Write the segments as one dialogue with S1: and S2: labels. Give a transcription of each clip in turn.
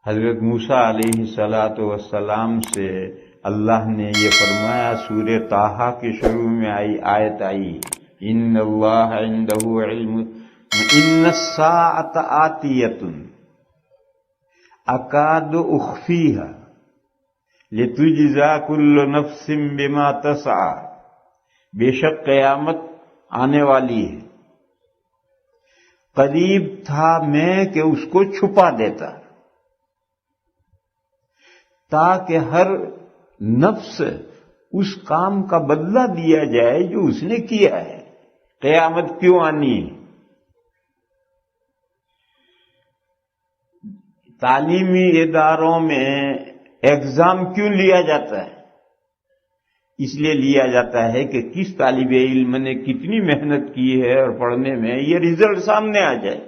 S1: حضرت موسیٰ علیہ السلام سے اللہ نے یہ فرمایا، سورہ طٰہٰ کے شروع میں آیت آئی، ان اللہ عندہ علم ان الساعۃ آتیۃ اکاد اخفیہا لتجزا کل نفس بما تسعی، بے شک قیامت آنے والی ہے، قریب تھا میں کہ اس کو چھپا دیتا تاکہ ہر نفس اس کام کا بدلہ دیا جائے جو اس نے کیا ہے۔ قیامت کیوں آنی ہے؟ تعلیمی اداروں میں ایگزام کیوں لیا جاتا ہے؟ اس لیے لیا جاتا ہے کہ کس طالب علم نے کتنی محنت کی ہے اور پڑھنے میں یہ رزلٹ سامنے آ جائے۔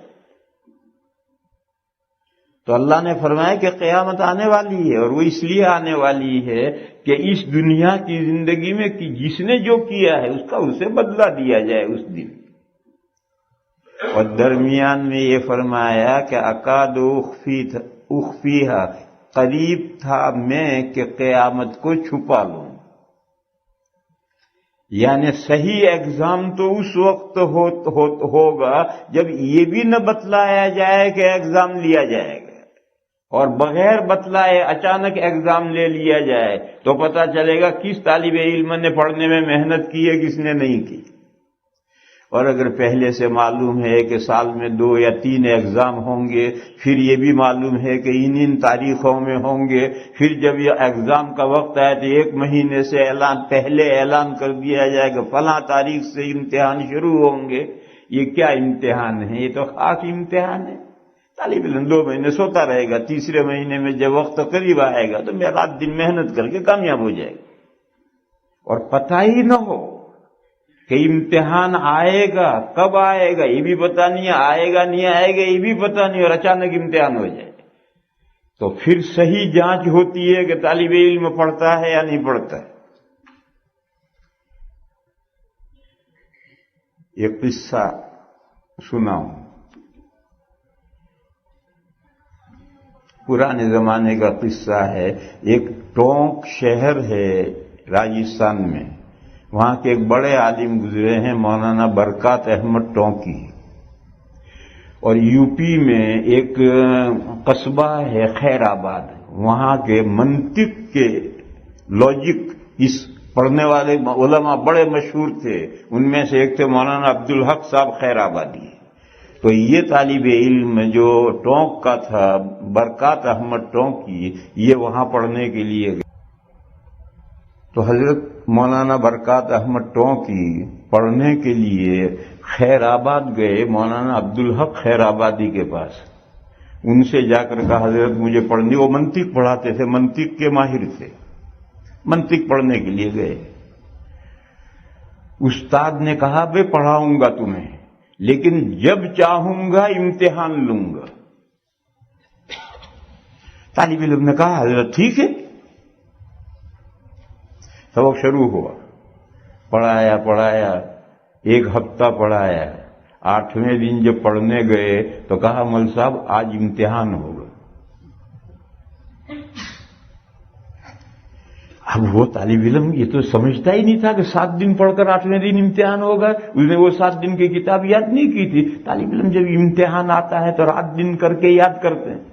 S1: تو اللہ نے فرمایا کہ قیامت آنے والی ہے، اور وہ اس لیے آنے والی ہے کہ اس دنیا کی زندگی میں کہ جس نے جو کیا ہے اس کا اسے بدلہ دیا جائے اس دن۔ اور درمیان میں یہ فرمایا کہ اکاد اخفیہا، قریب تھا میں کہ قیامت کو چھپا لوں۔ یعنی صحیح ایگزام تو اس وقت ہوگا جب یہ بھی نہ بتلایا جائے کہ ایگزام لیا جائے گا، اور بغیر بتلائے اچانک ایگزام لے لیا جائے تو پتہ چلے گا کس طالب علم نے پڑھنے میں محنت کی ہے، کس نے نہیں کی۔ اور اگر پہلے سے معلوم ہے کہ سال میں 2 یا 3 ایگزام ہوں گے، پھر یہ بھی معلوم ہے کہ ان تاریخوں میں ہوں گے، پھر جب یہ ایگزام کا وقت آئے تو 1 مہینے سے پہلے اعلان کر دیا جائے کہ فلاں تاریخ سے امتحان شروع ہوں گے۔ یہ کیا امتحان ہے؟ یہ تو خاص امتحان ہے۔ طالب علم 2 مہینے سوتا رہے گا، تیسرے مہینے میں جب وقت قریب آئے گا تو میں رات دن محنت کر کے کامیاب ہو جائے گا، اور پتہ ہی نہ ہو کہ امتحان آئے گا، کب آئے گا یہ بھی پتہ نہیں، آئے گا نہیں آئے گا یہ بھی پتہ نہیں، اور اچانک امتحان ہو جائے تو پھر صحیح جانچ ہوتی ہے کہ طالب علم پڑھتا ہے یا نہیں پڑھتا ہے۔ ایک قصہ سناؤں، پرانے زمانے کا قصہ ہے۔ ایک ٹونک شہر ہے راجستھان میں، وہاں کے ایک بڑے عالم گزرے ہیں، مولانا برکات احمد ٹونکی، اور یو پی میں ایک قصبہ ہے خیر آباد، وہاں کے منطق کے لاجک اس پڑھنے والے علماء بڑے مشہور تھے، ان میں سے ایک تھے مولانا عبدالحق صاحب خیر آبادی۔ تو یہ طالب علم جو ٹونک کا تھا، برکات احمد ٹونکی، یہ وہاں پڑھنے کے لیے گئے۔ تو حضرت مولانا برکات احمد ٹونکی پڑھنے کے لیے خیر آباد گئے مولانا عبدالحق خیر آبادی کے پاس۔ ان سے جا کر کہا حضرت مجھے پڑھنی، وہ منطق پڑھاتے تھے، منطق کے ماہر تھے، منطق پڑھنے کے لیے گئے۔ استاد نے کہا بے پڑھاؤں گا تمہیں، لیکن جب چاہوں گا امتحان لوں گا۔ طالب علم نے کہا حضرت ٹھیک ہے۔ سبق شروع ہوا، پڑھایا 1 ہفتہ پڑھایا۔ 8ویں دن جب پڑھنے گئے تو کہا مول صاحب آج امتحان ہوگا۔ اب وہ طالب علم یہ تو سمجھتا ہی نہیں تھا کہ 7 دن پڑھ کر 8ویں دن امتحان ہوگا، اس نے وہ 7 دن کی کتاب یاد نہیں کی تھی۔ طالب علم جب امتحان آتا ہے تو رات دن کر کے یاد کرتے ہیں۔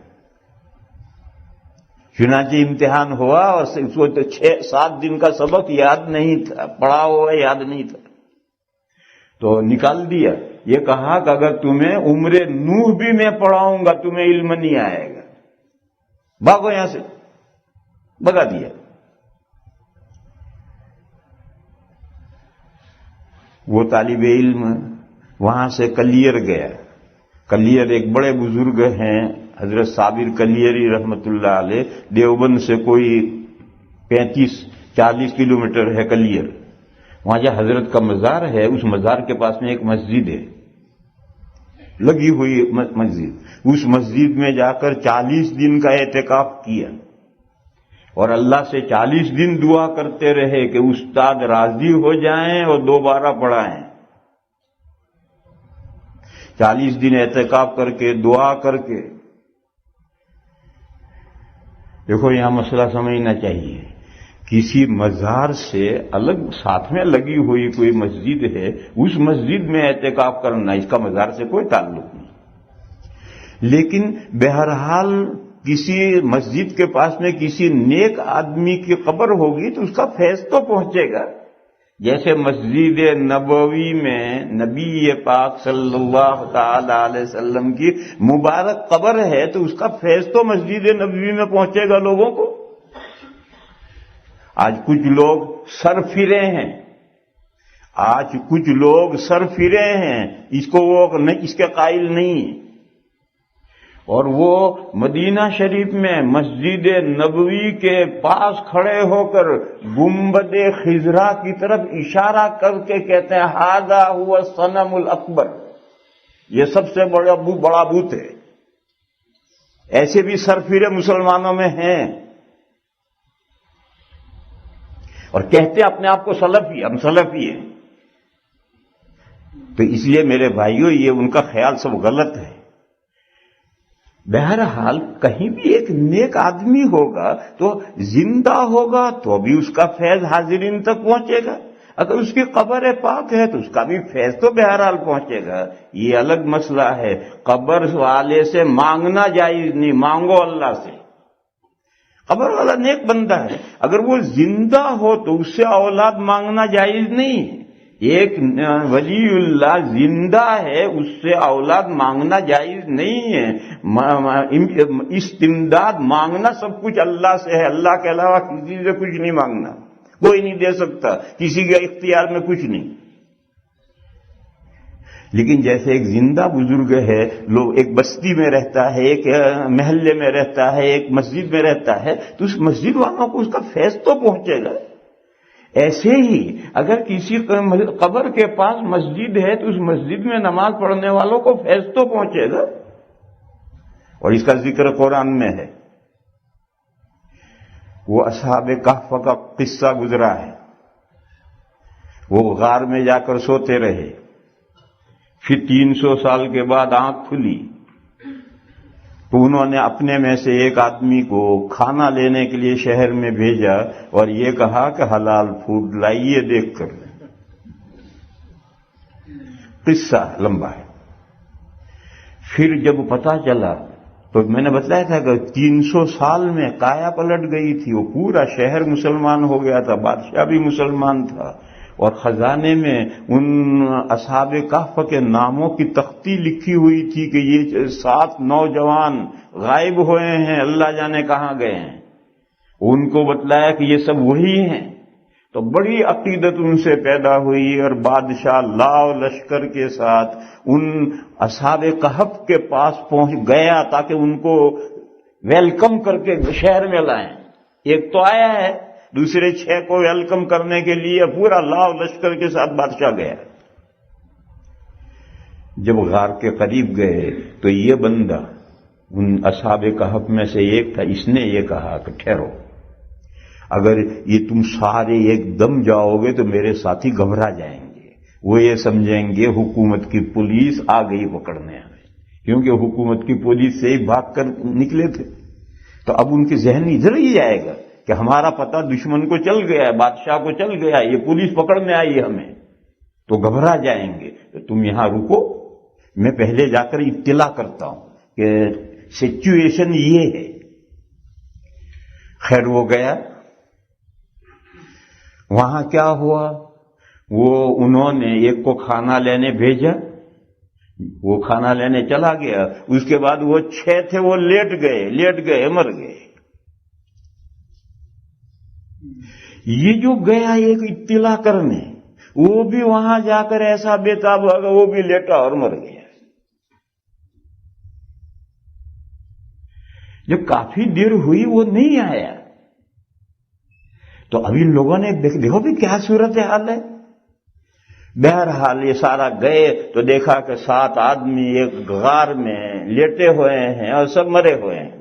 S1: چنانچہ امتحان ہوا اور اس کو تو 7 دن کا سبق یاد نہیں تھا، پڑھا ہوا یاد نہیں تھا، تو نکال دیا۔ یہ کہا کہ اگر تمہیں عمر نوح بھی میں پڑھاؤں گا تمہیں علم نہیں آئے گا، بھاگو یہاں سے، بھگا دیا۔ وہ طالب علم وہاں سے کلیر گیا۔ کلیر ایک بڑے بزرگ ہیں حضرت صابر کلیری رحمت اللہ علیہ، دیوبند سے کوئی 35-40 کلومیٹر ہے کلیر۔ وہاں جو حضرت کا مزار ہے اس مزار کے پاس میں ایک مسجد ہے، لگی ہوئی مسجد۔ اس مسجد میں جا کر 40 دن کا اعتکاف کیا، اور اللہ سے 40 دن دعا کرتے رہے کہ استاد راضی ہو جائیں اور دوبارہ پڑھائیں۔ 40 دن اعتکاف کر کے دعا کر کے دیکھو یہاں مسئلہ سمجھنا چاہیے، کسی مزار سے الگ ساتھ میں لگی ہوئی کوئی مسجد ہے، اس مسجد میں اعتکاف کرنا، اس کا مزار سے کوئی تعلق نہیں۔ لیکن بہرحال کسی مسجد کے پاس میں کسی نیک آدمی کی قبر ہوگی تو اس کا فیض تو پہنچے گا۔ جیسے مسجد نبوی میں نبی پاک صلی اللہ تعالی علیہ وسلم کی مبارک قبر ہے تو اس کا فیض تو مسجد نبوی میں پہنچے گا لوگوں کو۔ آج کچھ لوگ سر پھرے ہیں، اس کو وہ اس کے قائل نہیں ہیں، اور وہ مدینہ شریف میں مسجد نبوی کے پاس کھڑے ہو کر گنبد خضرا کی طرف اشارہ کر کے کہتے ہیں ھذا ھو الصنم الاکبر، یہ سب سے بڑا بت ہے۔ ایسے بھی سرفرے مسلمانوں میں ہیں، اور کہتے ہیں اپنے آپ کو سلفی، ہم سلفی ہیں۔ تو اس لیے میرے بھائیوں یہ ان کا خیال سب غلط ہے۔ بہرحال کہیں بھی ایک نیک آدمی ہوگا تو زندہ ہوگا تو بھی اس کا فیض حاضرین تک پہنچے گا، اگر اس کی قبر پاک ہے تو اس کا بھی فیض تو بہرحال پہنچے گا۔ یہ الگ مسئلہ ہے، قبر والے سے مانگنا جائز نہیں، مانگو اللہ سے۔ قبر والا نیک بندہ ہے، اگر وہ زندہ ہو تو اس سے اولاد مانگنا جائز نہیں ہے۔ ایک ولی اللہ زندہ ہے، اس سے اولاد مانگنا جائز نہیں ہے۔ استمداد مانگنا سب کچھ اللہ سے ہے، اللہ کے علاوہ کسی سے کچھ نہیں مانگنا، کوئی نہیں دے سکتا، کسی کے اختیار میں کچھ نہیں۔ لیکن جیسے ایک زندہ بزرگ ہے، لوگ ایک بستی میں رہتا ہے، ایک محلے میں رہتا ہے، ایک مسجد میں رہتا ہے، تو اس مسجد والوں کو اس کا فیض تو پہنچے گا۔ ایسے ہی اگر کسی قبر کے پاس مسجد ہے تو اس مسجد میں نماز پڑھنے والوں کو فیض تو پہنچے گا، اور اس کا ذکر قرآن میں ہے۔ وہ اصحاب کہف کا قصہ گزرا ہے، وہ غار میں جا کر سوتے رہے، پھر 300 سال کے بعد آنکھ کھلی تو انہوں نے اپنے میں سے ایک آدمی کو کھانا لینے کے لیے شہر میں بھیجا اور یہ کہا کہ حلال فوڈ لائیے دیکھ کر۔ قصہ لمبا ہے۔ پھر جب پتا چلا تو میں نے بتایا تھا کہ 300 سال میں کایا پلٹ گئی تھی، وہ پورا شہر مسلمان ہو گیا تھا، بادشاہ بھی مسلمان تھا، اور خزانے میں ان اصحاب کہف کے ناموں کی تختی لکھی ہوئی تھی کہ یہ 7 نوجوان غائب ہوئے ہیں، اللہ جانے کہاں گئے ہیں۔ ان کو بتلایا کہ یہ سب وہی ہیں، تو بڑی عقیدت ان سے پیدا ہوئی، اور بادشاہ لاؤ لشکر کے ساتھ ان اصحاب کہف کے پاس پہنچ گیا تاکہ ان کو ویلکم کر کے شہر میں لائیں۔ ایک تو آیا ہے، دوسرے 6 کو ویلکم کرنے کے لیے پورا لاؤ لشکر کے ساتھ بادشاہ گیا۔ جب غار کے قریب گئے تو یہ بندہ ان اصحاب کہف میں سے ایک تھا، اس نے یہ کہا کہ ٹھہرو، اگر یہ تم سارے ایک دم جاؤ گے تو میرے ساتھی گھبرا جائیں گے، وہ یہ سمجھیں گے حکومت کی پولیس آ گئی پکڑنے ہمیں، کیونکہ حکومت کی پولیس سے ہی بھاگ کر نکلے تھے۔ تو اب ان کے ذہن ادھر ہی جائے گا کہ ہمارا پتہ دشمن کو چل گیا ہے، بادشاہ کو چل گیا، یہ پولیس پکڑنے آئی ہمیں، تو گھبرا جائیں گے۔ تو تم یہاں رکو، میں پہلے جا کر اطلاع کرتا ہوں کہ سچویشن یہ ہے۔ خیر وہ گیا، وہاں کیا ہوا، وہ انہوں نے ایک کو کھانا لینے بھیجا، وہ کھانا لینے چلا گیا، اس کے بعد وہ 6 تھے وہ لیٹ گئے مر گئے۔ یہ جو گیا ایک اطلاع کرنے، وہ بھی وہاں جا کر ایسا بےتاب ہوگا، وہ بھی لیٹا اور مر گیا۔ جب کافی دیر ہوئی وہ نہیں آیا تو اب ان لوگوں نے دیکھو بھی کیا صورت حال ہے۔ بہرحال یہ سارا گئے تو دیکھا کہ 7 آدمی ایک غار میں لیٹے ہوئے ہیں اور سب مرے ہوئے ہیں،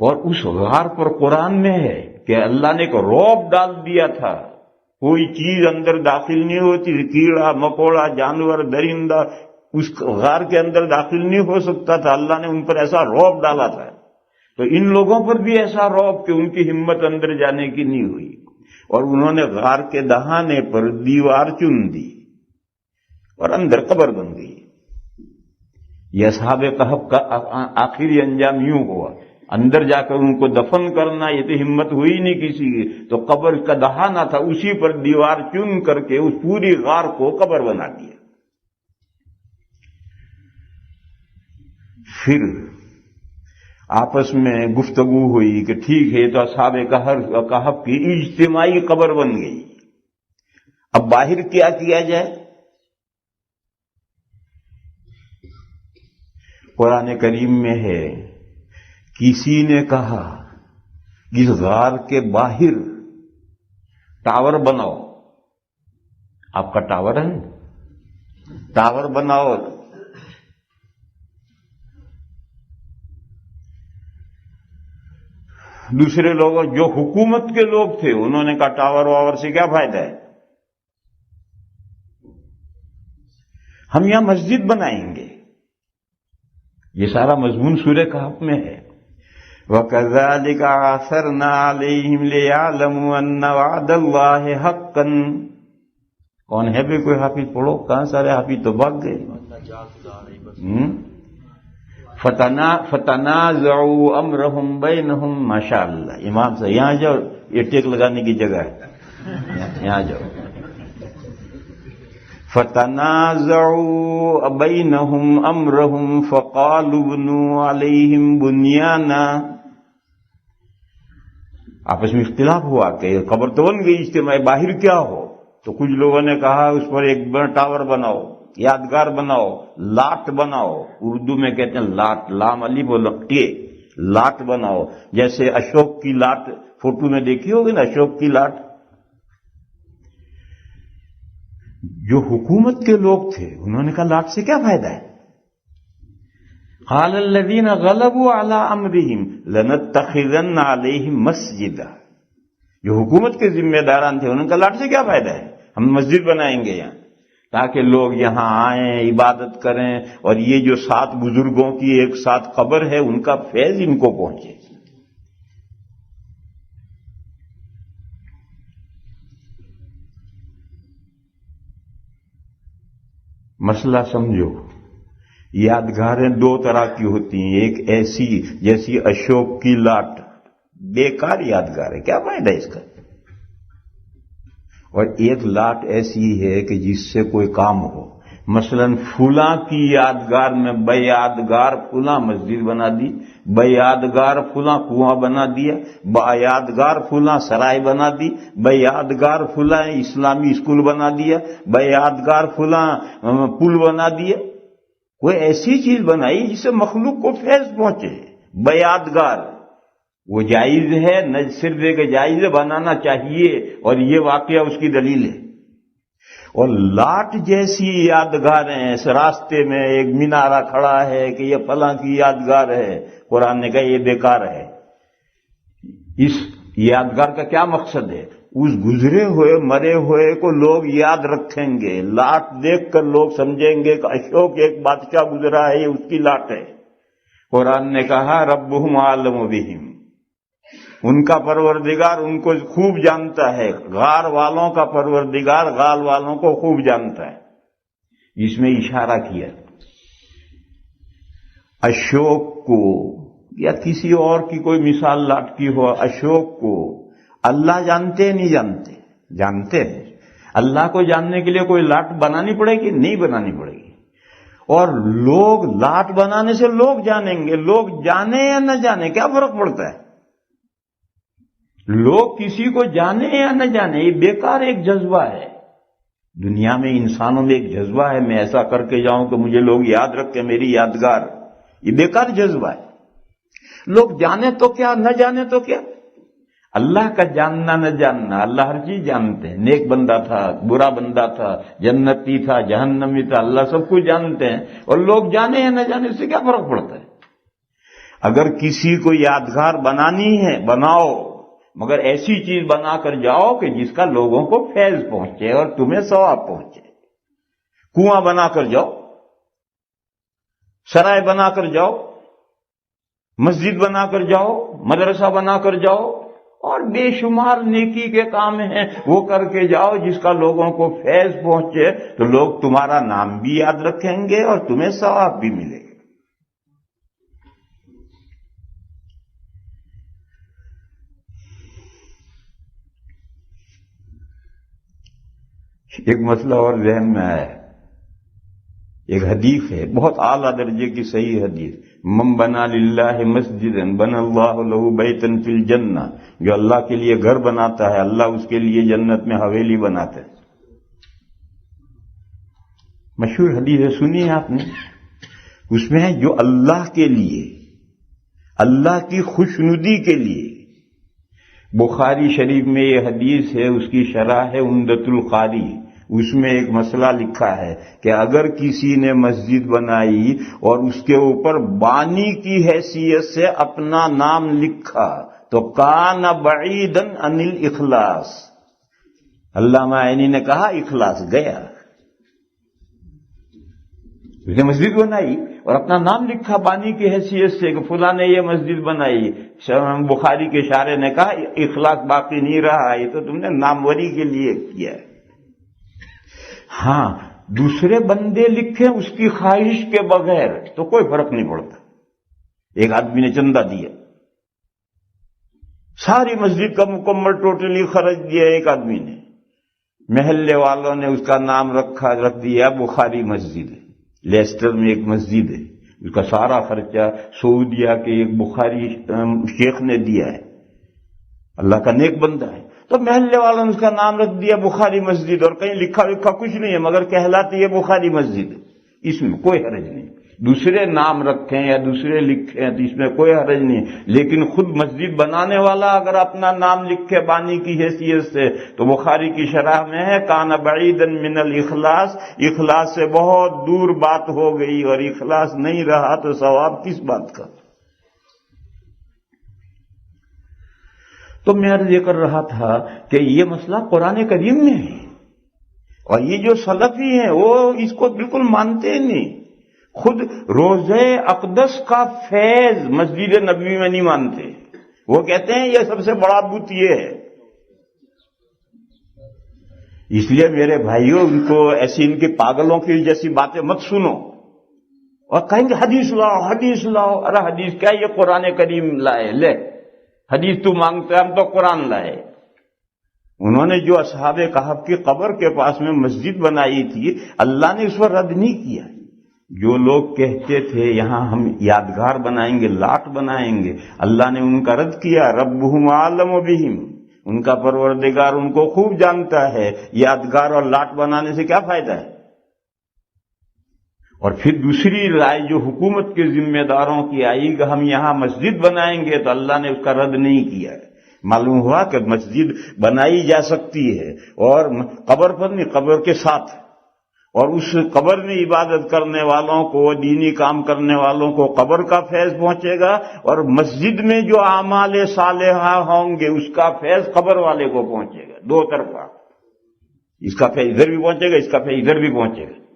S1: اور اس غار پر قرآن میں ہے کہ اللہ نے ایک رعب ڈال دیا تھا، کوئی چیز اندر داخل نہیں ہوتی، کیڑا مکوڑا جانور درندہ اس غار کے اندر داخل نہیں ہو سکتا تھا، اللہ نے ان پر ایسا رعب ڈالا تھا۔ تو ان لوگوں پر بھی ایسا رعب کہ ان کی ہمت اندر جانے کی نہیں ہوئی، اور انہوں نے غار کے دہانے پر دیوار چن دی اور اندر قبر بن گئی۔ یہ اصحاب کہف کا آخری انجام یوں ہوا، اندر جا کر ان کو دفن کرنا یہ تو ہمت ہوئی نہیں کسی کی، تو قبر کا دہانا تھا اسی پر دیوار چن کر کے اس پوری غار کو قبر بنا دیا۔ پھر آپس میں گفتگو ہوئی کہ ٹھیک ہے تو اصحاب کہف کی اجتماعی قبر بن گئی، اب باہر کیا جائے؟ قرآن کریم میں ہے، کسی نے کہا اس غار کے باہر ٹاور بناؤ، آپ کا ٹاور ہے، ٹاور بناؤ۔ دوسرے لوگوں جو حکومت کے لوگ تھے انہوں نے کہا ٹاور واور سے کیا فائدہ ہے، ہم یہاں مسجد بنائیں گے۔ یہ سارا مضمون سورہ کہف میں ہے۔ وَكَذَلِكَ عَثَرْنَا عَلَيْهِمْ لِيَعْلَمُوا أَنَّ وَعْدَ اللَّهِ حَقًّا۔ کون ہے بھی کوئی حافظ؟ پڑھو، کہاں سارے حافظ تو بھاگ گئے۔ فَتَنَازَعُوا أَمْرَهُمْ بَيْنَهُمْ۔ ماشاء اللہ، امام سے یہاں جاؤ، یہ ٹیک لگانے کی جگہ ہے، یہاں جاؤ۔ فَتَنَازَعُوا بَيْنَهُمْ أَمْرَهُمْ فَقَالُوا ابْنُوا عَلَيْهِمْ بُنْيَانًا۔ آپس میں اختلاف ہوا کہ قبر تو بن گئی اجتماعی، باہر کیا ہو؟ تو کچھ لوگوں نے کہا اس پر ایک بڑا ٹاور بناؤ، یادگار بناؤ، لاٹ بناؤ، اردو میں کہتے ہیں لاٹ، لام الف و لٹے، لاٹ بناؤ، جیسے اشوک کی لاٹ فوٹو میں دیکھی ہوگی نا، اشوک کی لاٹ۔ جو حکومت کے لوگ تھے انہوں نے کہا لاٹ سے کیا فائدہ ہے؟ قال الذين غلبوا على امرهم لنتخذن عليهم مسجدا۔ جو حکومت کے ذمہ داران تھے انہوں نے کہا لاٹ سے کیا فائدہ ہے، ہم مسجد بنائیں گے یہاں تاکہ لوگ یہاں آئیں، عبادت کریں، اور یہ جو 7 بزرگوں کی ایک ساتھ قبر ہے ان کا فیض ان کو پہنچے۔ مسئلہ سمجھو، یادگاریں 2 طرح کی ہوتی ہیں، ایک ایسی جیسی اشوک کی لاٹ، بیکار یادگار ہے، کیا فائدہ اس کا، اور ایک لاٹ ایسی ہے کہ جس سے کوئی کام ہو۔ مثلا فلاں کی یادگار میں بے یادگار فلاں مسجد بنا دی، بے یادگار فلاں کنواں بنا دیا، بے یادگار فلاں سرائے بنا دی، بے یادگار فلاں اسلامی اسکول بنا دیا، بے یادگار فلاں پل بنا دیا۔ کوئی ایسی چیز بنائی جس سے مخلوق کو فیض پہنچے، بے یادگار، وہ جائز ہے، نہ صرف ایک جائز ہے، بنانا چاہیے، اور یہ واقعہ اس کی دلیل ہے۔ اور لاٹ جیسی یادگاریں، اس راستے میں ایک مینارہ کھڑا ہے کہ یہ فلاں کی یادگار ہے، قرآن نے کہا یہ بیکار ہے۔ اس یادگار کا کیا مقصد ہے؟ اس گزرے ہوئے مرے ہوئے کو لوگ یاد رکھیں گے، لاٹ دیکھ کر لوگ سمجھیں گے کہ اشوک ایک بادشاہ گزرا ہے، یہ اس کی لاٹ ہے۔ قرآن نے کہا ربہم اعلم بہم، ان کا پروردگار ان کو خوب جانتا ہے، غار والوں کا پروردگار غار والوں کو خوب جانتا ہے۔ اس میں اشارہ کیا اشوک کو، یا کسی اور کی کوئی مثال لاٹ کی ہو، اشوک کو اللہ جانتے نہیں جانتے؟ جانتے ہیں۔ اللہ کو جاننے کے لیے کوئی لاٹ بنانی پڑے گی؟ نہیں بنانی پڑے گی۔ اور لوگ لاٹ بنانے سے لوگ جانیں گے، لوگ جانے یا نہ جانے کیا فرق پڑتا ہے؟ لوگ کسی کو جانے یا نہ جانے یہ بیکار ایک جذبہ ہے۔ دنیا میں انسانوں میں ایک جذبہ ہے، میں ایسا کر کے جاؤں کہ مجھے لوگ یاد رکھیں، میری یادگار، یہ بیکار جذبہ ہے۔ لوگ جانے تو کیا، نہ جانے تو کیا، اللہ کا جاننا نہ جاننا، اللہ ہر چیز جانتے ہیں، نیک بندہ تھا، برا بندہ تھا، جنتی تھا، جہنمی تھا، اللہ سب کچھ جانتے ہیں، اور لوگ جانے یا نہ جانے اس سے کیا فرق پڑتا ہے؟ اگر کسی کو یادگار بنانی ہے بناؤ، مگر ایسی چیز بنا کر جاؤ کہ جس کا لوگوں کو فیض پہنچے اور تمہیں ثواب پہنچے۔ کنواں بنا کر جاؤ، سرائے بنا کر جاؤ، مسجد بنا کر جاؤ، مدرسہ بنا کر جاؤ، اور بے شمار نیکی کے کام ہیں وہ کر کے جاؤ جس کا لوگوں کو فیض پہنچے، تو لوگ تمہارا نام بھی یاد رکھیں گے اور تمہیں ثواب بھی ملے گا۔ ایک مسئلہ اور ذہن میں آیا ہے، ایک حدیث ہے بہت اعلیٰ درجے کی صحیح حدیث، من بنا للہ مسجدا بنا اللہ لہ بیتا فی الجنہ، جو اللہ کے لیے گھر بناتا ہے اللہ اس کے لیے جنت میں حویلی بناتا ہے۔ مشہور حدیث ہے، سنی ہے آپ نے؟ اس میں ہے جو اللہ کے لیے، اللہ کی خوشنودی کے لیے، بخاری شریف میں یہ حدیث ہے، اس کی شرح ہے عمدۃ القاری، اس میں ایک مسئلہ لکھا ہے کہ اگر کسی نے مسجد بنائی اور اس کے اوپر بانی کی حیثیت سے اپنا نام لکھا تو کان بعیدا عن الاخلاص، علامہ عینی نے کہا اخلاص گیا۔ اس نے مسجد بنائی اور اپنا نام لکھا بانی کی حیثیت سے کہ فلاں نے یہ مسجد بنائی، بخاری کے شارح نے کہا اخلاص باقی نہیں رہا، یہ تو تم نے ناموری کے لیے کیا ہے۔ ہاں دوسرے بندے لکھیں اس کی خواہش کے بغیر تو کوئی فرق نہیں پڑتا۔ ایک آدمی نے چندہ دیا، ساری مسجد کا مکمل ٹوٹلی خرچ دیا ایک آدمی نے، محلے والوں نے اس کا نام رکھ دیا بخاری مسجد ہے، لیسٹر میں ایک مسجد ہے، اس کا سارا خرچہ سعودیہ کے ایک بخاری شیخ نے دیا ہے، اللہ کا نیک بندہ ہے، تو محلے والوں نے اس کا نام رکھ دیا بخاری مسجد، اور کہیں لکھا کچھ نہیں ہے مگر کہلاتی ہے بخاری مسجد، اس میں کوئی حرج نہیں۔ دوسرے نام رکھیں یا دوسرے لکھیں تو اس میں کوئی حرج نہیں، لیکن خود مسجد بنانے والا اگر اپنا نام لکھے بانی کی حیثیت سے تو بخاری کی شرح میں ہے کان بعیدا من الاخلاص، اخلاص سے بہت دور بات ہو گئی، اور اخلاص نہیں رہا تو ثواب کس بات کا۔ تو میں عرض یہ کر رہا تھا کہ یہ مسئلہ قرآن کریم میں ہے، اور یہ جو سلفی ہیں وہ اس کو بالکل مانتے نہیں، خود روضہ اقدس کا فیض مسجد نبوی میں نہیں مانتے، وہ کہتے ہیں یہ سب سے بڑا بت یہ ہے۔ اس لیے میرے بھائیوں ان کو ایسی ان کے پاگلوں کی جیسی باتیں مت سنو، اور کہیں گے حدیث لاؤ حدیث لاؤ، ارے حدیث کیا، یہ قرآن کریم لائے، لے حدیث تو مانگتے ہم تو قرآن لائے۔ انہوں نے جو اصحاب کہف کی قبر کے پاس میں مسجد بنائی تھی اللہ نے اس پر رد نہیں کیا۔ جو لوگ کہتے تھے یہاں ہم یادگار بنائیں گے، لاٹ بنائیں گے، اللہ نے ان کا رد کیا، ربہم اعلم بہم، ان کا پروردگار ان کو خوب جانتا ہے، یادگار اور لاٹ بنانے سے کیا فائدہ ہے۔ اور پھر دوسری رائے جو حکومت کے ذمہ داروں کی آئی کہ ہم یہاں مسجد بنائیں گے تو اللہ نے اس کا رد نہیں کیا ہے۔ معلوم ہوا کہ مسجد بنائی جا سکتی ہے، اور قبر پر نہیں، قبر کے ساتھ، اور اس قبر میں عبادت کرنے والوں کو، دینی کام کرنے والوں کو قبر کا فیض پہنچے گا، اور مسجد میں جو اعمال صالحہ ہوں گے اس کا فیض قبر والے کو پہنچے گا، دو طرفہ، اس کا فیض ادھر بھی پہنچے گا، اس کا فیض ادھر بھی پہنچے گا۔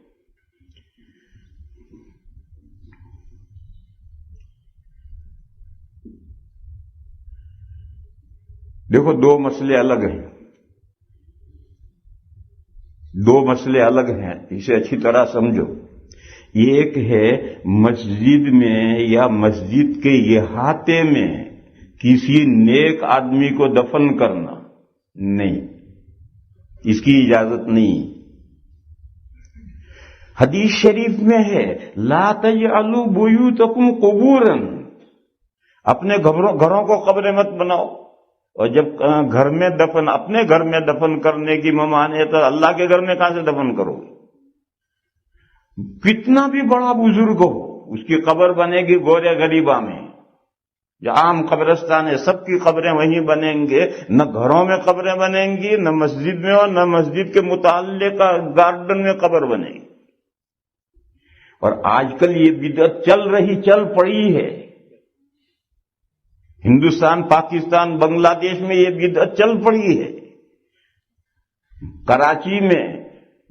S1: دیکھو دو مسئلے الگ ہیں، دو مسئلے الگ ہیں، اسے اچھی طرح سمجھو۔ ایک ہے مسجد میں یا مسجد کے احاطے میں کسی نیک آدمی کو دفن کرنا، نہیں، اس کی اجازت نہیں۔ حدیث شریف میں ہے لا تجعلوا بیوتکم قبورا، اپنے گھروں کو قبریں مت بناؤ، اور جب گھر میں دفن، اپنے گھر میں دفن کرنے کی ممانعت تو اللہ کے گھر میں کہاں سے دفن کرو؟ کتنا بھی بڑا بزرگ ہو اس کی قبر بنے گی گورے غریبہ میں، جو عام قبرستان ہے سب کی قبریں وہیں بنیں گے، نہ گھروں میں قبریں بنیں گی، نہ مسجد میں، اور نہ مسجد کے متعلق گارڈن میں قبر بنے گی۔ اور آج کل یہ بدعت چل پڑی ہے، ہندوستان، پاکستان، بنگلہ دیش میں یہ بدعت چل پڑی ہے۔ کراچی میں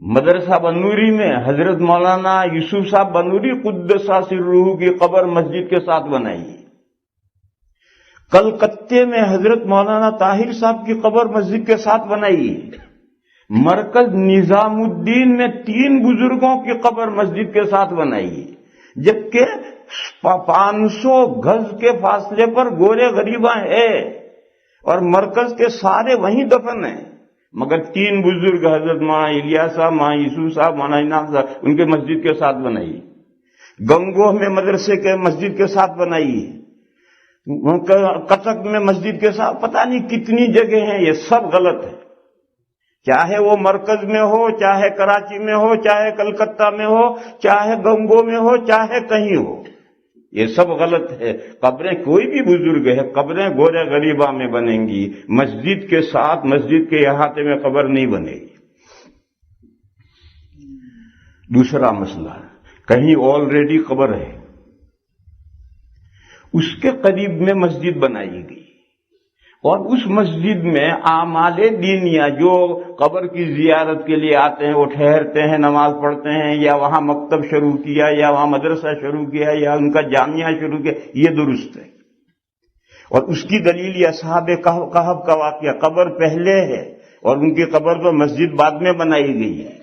S1: مدرسہ بنوری میں حضرت مولانا یوسف صاحب بنوری قدس سرہ کی قبر مسجد کے ساتھ بنائی، کلکتے میں حضرت مولانا طاہر صاحب کی قبر مسجد کے ساتھ بنائی ہے. مرکز نظام الدین میں 3 بزرگوں کی قبر مسجد کے ساتھ بنائی ہے، جبکہ 500 گز کے فاصلے پر گورے غریباں ہے اور مرکز کے سارے وہیں دفن ہیں، مگر 3 بزرگ حضرت مولانا الیاس صاحب، مولانا یسوع صاحب، مولانا انعام صاحب ان کے مسجد کے ساتھ بنائی. گنگوہ میں مدرسے کے مسجد کے ساتھ بنائی ہے، کٹک میں مسجد کے ساتھ، پتہ نہیں کتنی جگہ ہیں. یہ سب غلط ہے، چاہے وہ مرکز میں ہو، چاہے کراچی میں ہو، چاہے کلکتہ میں ہو، چاہے گنگو میں ہو، چاہے کہیں ہو، یہ سب غلط ہے. قبریں کوئی بھی بزرگ ہے، قبریں گورے غریباں میں بنیں گی، مسجد کے ساتھ، مسجد کے احاطے میں قبر نہیں بنے گی. دوسرا مسئلہ، کہیں آلریڈی قبر ہے، اس کے قریب میں مسجد بنائی گئی اور اس مسجد میں اعمال دینیہ جو قبر کی زیارت کے لیے آتے ہیں، وہ ٹھہرتے ہیں، نماز پڑھتے ہیں، یا وہاں مکتب شروع کیا، یا وہاں مدرسہ شروع کیا، یا ان کا جامعہ شروع کیا، یہ درست ہے. اور اس کی دلیل یہ اصحاب کہف کا واقعہ، قبر پہلے ہے اور ان کی قبر پر مسجد بعد میں بنائی گئی ہے.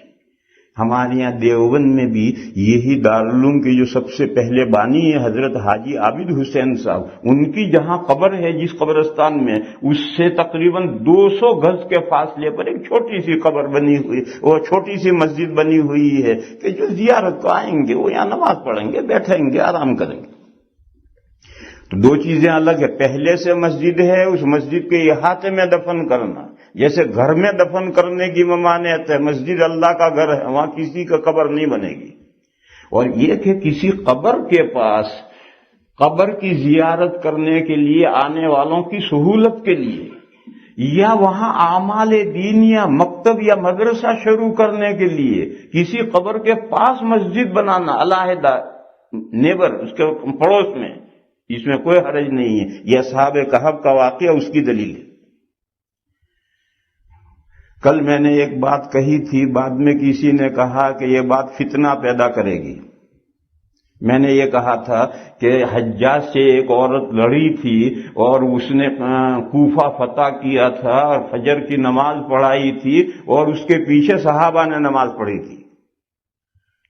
S1: ہمارے یہاں دیوبند میں بھی یہی دارالعلوم کے جو سب سے پہلے بانی ہے حضرت حاجی عابد حسین صاحب، ان کی جہاں قبر ہے جس قبرستان میں، اس سے تقریباً 200 گز کے فاصلے پر ایک چھوٹی سی قبر بنی ہوئی، وہ چھوٹی سی مسجد بنی ہوئی ہے کہ جو زیارت کو آئیں گے وہ یہاں نماز پڑھیں گے، بیٹھیں گے، آرام کریں گے. تو 2 چیزیں الگ ہے، پہلے سے مسجد ہے، اس مسجد کے احاطے میں دفن کرنا. جیسے گھر میں دفن کرنے کی ممانعت ہے، مسجد اللہ کا گھر ہے، وہاں کسی کا قبر نہیں بنے گی. اور یہ کہ کسی قبر کے پاس قبر کی زیارت کرنے کے لیے آنے والوں کی سہولت کے لیے، یا وہاں اعمال دینیہ مکتب یا مدرسہ شروع کرنے کے لیے کسی قبر کے پاس مسجد بنانا علیحدہ نیبر، اس کے پڑوس میں، اس میں کوئی حرج نہیں ہے. یہ اصحاب کہف کا واقعہ اس کی دلیل ہے. کل میں نے ایک بات کہی تھی، بعد میں کسی نے کہا کہ یہ بات فتنہ پیدا کرے گی. میں نے یہ کہا تھا کہ حجاج سے ایک عورت لڑی تھی اور اس نے کوفہ فتح کیا تھا اور فجر کی نماز پڑھائی تھی اور اس کے پیچھے صحابہ نے نماز پڑھی تھی.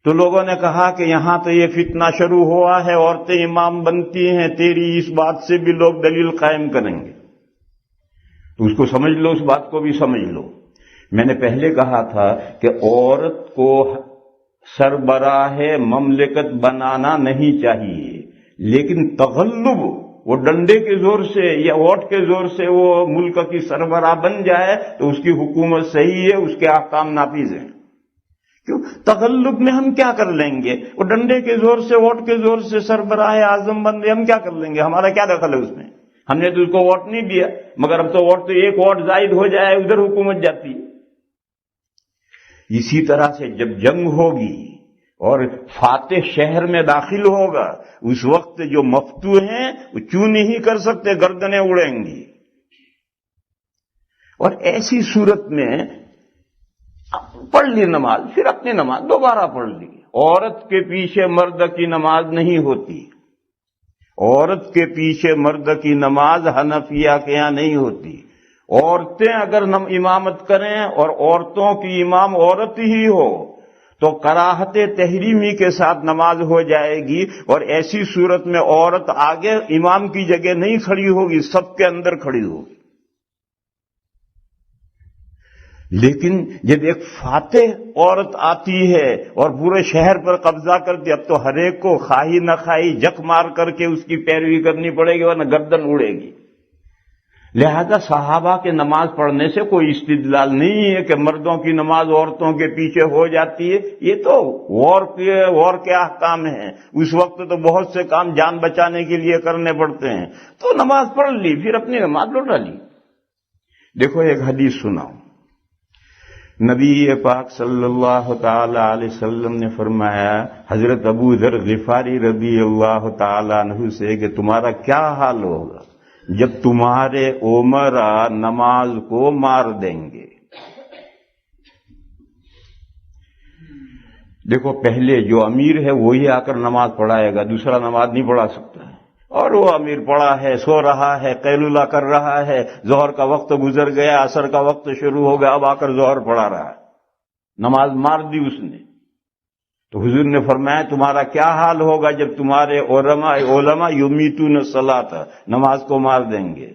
S1: تو لوگوں نے کہا کہ یہاں تو یہ فتنہ شروع ہوا ہے، عورتیں امام بنتی ہیں، تیری اس بات سے بھی لوگ دلیل قائم کریں گے. تو اس کو سمجھ لو، اس بات کو بھی سمجھ لو. میں نے پہلے کہا تھا کہ عورت کو سربراہ مملکت بنانا نہیں چاہیے، لیکن تغلب، وہ ڈنڈے کے زور سے یا ووٹ کے زور سے وہ ملک کی سربراہ بن جائے تو اس کی حکومت صحیح ہے، اس کے احکام نافذ ہیں. کیوں؟ تغلب میں ہم کیا کر لیں گے؟ وہ ڈنڈے کے زور سے، ووٹ کے زور سے سربراہ اعظم بن گئے، ہم کیا کر لیں گے؟ ہمارا کیا دخل ہے اس میں؟ ہم نے تو اس کو ووٹ نہیں دیا، مگر اب تو ووٹ تو ایک ووٹ زائد ہو جائے ادھر حکومت جاتی ہے. اسی طرح سے جب جنگ ہوگی اور فاتح شہر میں داخل ہوگا، اس وقت جو مفتو ہیں وہ چوں نہیں کر سکتے، گردنیں اڑیں گی. اور ایسی صورت میں پڑھ لی نماز، پھر اپنی نماز دوبارہ پڑھ لی. عورت کے پیچھے مرد کی نماز نہیں ہوتی، عورت کے پیچھے مرد کی نماز حنفیہ کے یہاں نہیں ہوتی. عورتیں اگر امامت کریں اور عورتوں کی امام عورت ہی ہو تو کراہت تحریمی کے ساتھ نماز ہو جائے گی، اور ایسی صورت میں عورت آگے امام کی جگہ نہیں کھڑی ہوگی، سب کے اندر کھڑی ہوگی. لیکن جب ایک فاتح عورت آتی ہے اور پورے شہر پر قبضہ کرتی، اب تو ہر ایک کو خواہی نہ خواہی جک مار کر کے اس کی پیروی کرنی پڑے گی ورنہ گردن اڑے گی. لہذا صحابہ کے نماز پڑھنے سے کوئی استدلال نہیں ہے کہ مردوں کی نماز عورتوں کے پیچھے ہو جاتی ہے. یہ تو وار کے احکام ہیں، اس وقت تو بہت سے کام جان بچانے کے لیے کرنے پڑتے ہیں. تو نماز پڑھ لی، پھر اپنی نماز لوٹا لی. دیکھو ایک حدیث سناؤں. نبی پاک صلی اللہ تعالی علیہ وسلم نے فرمایا حضرت ابو ذر غفاری رضی اللہ تعالی عنہ سے کہ تمہارا کیا حال ہوگا جب تمہارے امراء نماز کو مار دیں گے. دیکھو پہلے جو امیر ہے وہی آ کر نماز پڑھائے گا، دوسرا نماز نہیں پڑھا سکتا ہے. اور وہ امیر پڑا ہے، سو رہا ہے، قیلولہ کر رہا ہے، ظہر کا وقت گزر گیا، عصر کا وقت شروع ہو گیا، اب آ کر ظہر پڑھا رہا ہے، نماز مار دی اس نے۔ تو حضور نے فرمایا تمہارا کیا حال ہوگا جب تمہارے علماء یمیتون الصلاۃ، نماز کو مار دیں گے۔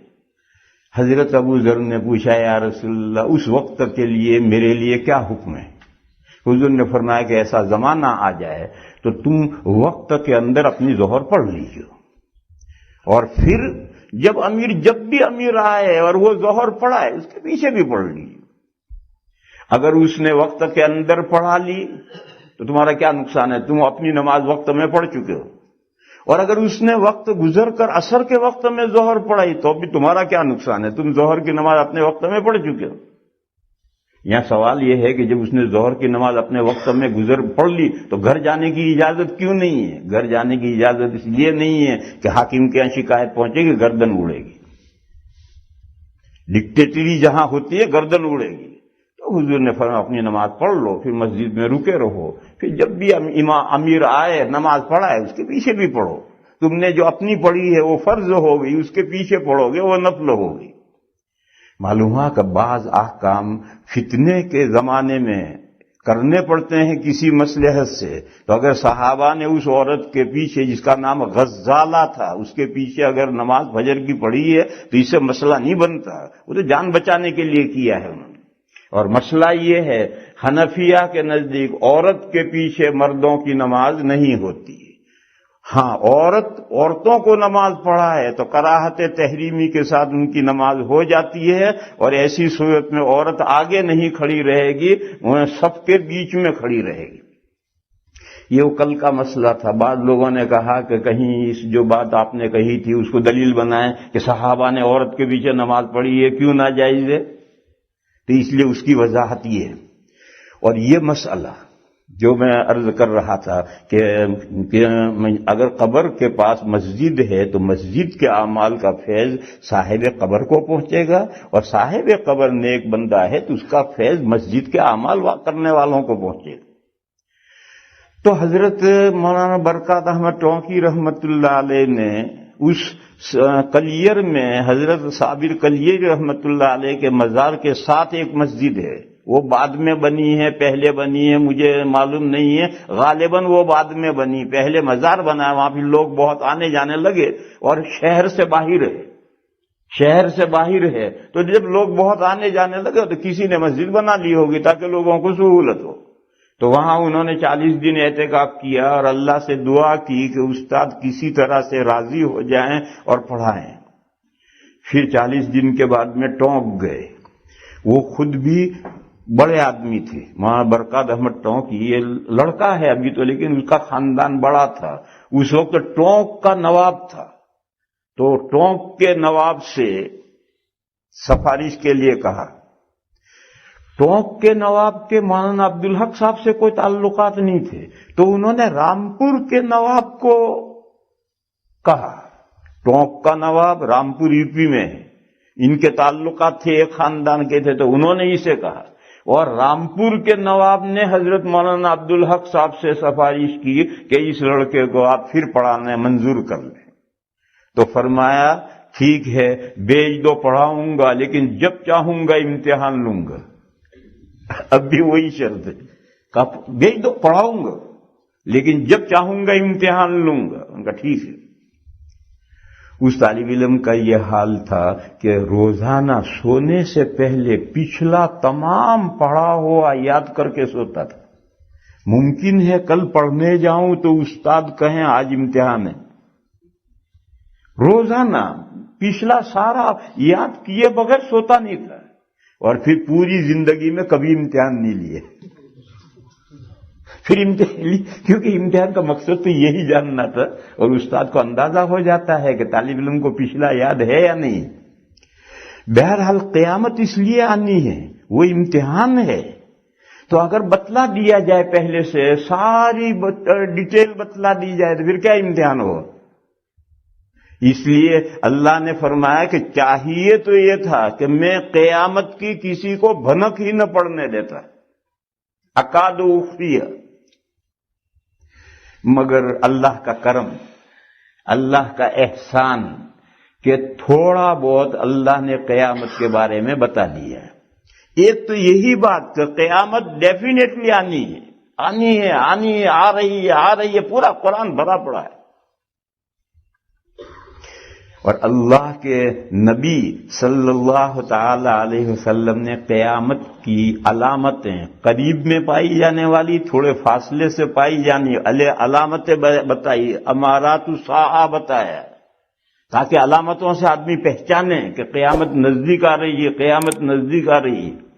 S1: حضرت ابو ذر نے پوچھا یا رسول اللہ اس وقت کے لیے میرے لیے کیا حکم ہے؟ حضور نے فرمایا کہ ایسا زمانہ آ جائے تو تم وقت کے اندر اپنی ظہر پڑھ لیجیے، اور پھر جب بھی امیر آئے اور وہ ظہر پڑھائے اس کے پیچھے بھی پڑھ لیجیے۔ اگر اس نے وقت کے اندر پڑھا لی تو تمہارا کیا نقصان ہے، تم اپنی نماز وقت میں پڑھ چکے ہو، اور اگر اس نے وقت گزر کر عصر کے وقت میں ظہر پڑھائی تو بھی تمہارا کیا نقصان ہے، تم ظہر کی نماز اپنے وقت میں پڑھ چکے ہو۔ یہاں سوال یہ ہے کہ جب اس نے ظہر کی نماز اپنے وقت میں پڑھ لی تو گھر جانے کی اجازت کیوں نہیں ہے؟ گھر جانے کی اجازت اس لیے نہیں ہے کہ حاکم کے یہاں شکایت پہنچے گی، گردن اڑے گی، ڈکٹیٹری جہاں ہوتی ہے گردن اڑے گی۔ تو حضور نے فرمایا اپنی نماز پڑھ لو، پھر مسجد میں رکے رہو، پھر جب بھی امیر آئے نماز پڑھائے اس کے پیچھے بھی پڑھو۔ تم نے جو اپنی پڑھی ہے وہ فرض ہو گئی، اس کے پیچھے پڑھو گے وہ نفل ہو گئی۔ معلوم ہوا کہ بعض احکام فتنے کے زمانے میں کرنے پڑتے ہیں کسی مصلحت سے، تو اگر صحابہ نے اس عورت کے پیچھے جس کا نام غزالہ تھا اس کے پیچھے اگر نماز فجر کی پڑھی ہے تو اس سے مسئلہ نہیں بنتا، وہ تو جان بچانے کے لیے کیا ہے انہوں نے۔ اور مسئلہ یہ ہے حنفیہ کے نزدیک عورت کے پیچھے مردوں کی نماز نہیں ہوتی۔ ہاں عورتوں کو نماز پڑھائے تو کراہت تحریمی کے ساتھ ان کی نماز ہو جاتی ہے، اور ایسی صورت میں عورت آگے نہیں کھڑی رہے گی، وہ سب کے بیچ میں کھڑی رہے گی۔ یہ کل کا مسئلہ تھا، بعض لوگوں نے کہا کہ کہیں اس جو بات آپ نے کہی تھی اس کو دلیل بنائیں کہ صحابہ نے عورت کے پیچھے نماز پڑھی ہے، کیوں ناجائز ہے؟ تو اس لیے اس کی وضاحت یہ ہے۔ اور یہ مسئلہ جو میں عرض کر رہا تھا کہ اگر قبر کے پاس مسجد ہے تو مسجد کے اعمال کا فیض صاحب قبر کو پہنچے گا، اور صاحب قبر نیک بندہ ہے تو اس کا فیض مسجد کے اعمال کرنے والوں کو پہنچے گا۔ تو حضرت مولانا برکات احمد ٹونکی رحمت اللہ علیہ نے اس کلیر میں حضرت صابر کلیر رحمت اللہ علیہ کے مزار کے ساتھ ایک مسجد ہے، وہ بعد میں بنی ہے پہلے بنی ہے مجھے معلوم نہیں ہے، غالباً وہ بعد میں بنی، پہلے مزار بنا ہے، وہاں پہ لوگ بہت آنے جانے لگے، اور شہر سے باہر ہے تو جب لوگ بہت آنے جانے لگے تو کسی نے مسجد بنا لی ہوگی تاکہ لوگوں کو سہولت ہو۔ تو وہاں انہوں نے 40 دن اعتکاف کیا اور اللہ سے دعا کی کہ استاد کسی طرح سے راضی ہو جائیں اور پڑھائیں۔ پھر 40 دن کے بعد میں ٹونک گئے، وہ خود بھی بڑے آدمی تھے، مولانا برکات احمد ٹونکی، یہ لڑکا ہے ابھی تو لیکن اس کا خاندان بڑا تھا، اس وقت ٹونک کا نواب تھا، تو ٹونک کے نواب سے سفارش کے لیے کہا۔ ٹونک کے نواب کے مولانا عبدالحق صاحب سے کوئی تعلقات نہیں تھے، تو انہوں نے رامپور کے نواب کو کہا۔ ٹونک کا نواب رامپور یو پی میں ہے، ان کے تعلقات تھے ایک خاندان کے تھے، تو انہوں نے اسے کہا، اور رامپور کے نواب نے حضرت مولانا عبدالحق صاحب سے سفارش کی کہ اس لڑکے کو آپ پھر پڑھانے منظور کر لیں۔ تو فرمایا ٹھیک ہے بیچ دو پڑھاؤں گا، لیکن جب چاہوں گا امتحان لوں گا۔ اب بھی وہی شرط ہے، کہا بیچ دو پڑھاؤں گا لیکن جب چاہوں گا امتحان لوں گا۔ ان کا ٹھیک ہے۔ اس طالب علم کا یہ حال تھا کہ روزانہ سونے سے پہلے پچھلا تمام پڑھا ہوا یاد کر کے سوتا تھا۔ ممکن ہے کل پڑھنے جاؤں تو استاد کہیں آج امتحان ہے، روزانہ پچھلا سارا یاد کیے بغیر سوتا نہیں تھا، اور پھر پوری زندگی میں کبھی امتحان نہیں لیے۔ پھر امتحان، کیونکہ امتحان کا مقصد تو یہی جاننا تھا، اور استاد کو اندازہ ہو جاتا ہے کہ طالب علم کو پچھلا یاد ہے یا نہیں۔ بہرحال قیامت اس لیے آنی ہے، وہ امتحان ہے، تو اگر بتلا دیا جائے پہلے سے ساری ڈیٹیل بتلا دی جائے تو پھر کیا امتحان ہو۔ اس لیے اللہ نے فرمایا کہ چاہیے تو یہ تھا کہ میں قیامت کی کسی کو بھنک ہی نہ پڑنے دیتا، اکاد اخفیہ، مگر اللہ کا کرم، اللہ کا احسان کہ تھوڑا بہت اللہ نے قیامت کے بارے میں بتا دیا ہے۔ ایک تو یہی بات کہ قیامت ڈیفینیٹلی آنی ہے، آ رہی ہے، پورا قرآن بھرا پڑا ہے۔ اور اللہ کے نبی صلی اللہ تعالی علیہ وسلم نے قیامت کی علامتیں قریب میں پائی جانے والی، تھوڑے فاصلے سے پائی جانے والی علامتیں بتائی، امارات الساعہ بتایا، تاکہ علامتوں سے آدمی پہچانے کہ قیامت نزدیک آ رہی ہے، قیامت نزدیک آ رہی ہے۔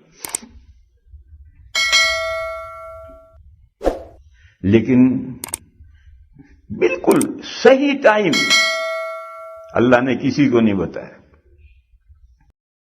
S1: لیکن بالکل صحیح ٹائم اللہ نے کسی کو نہیں بتایا۔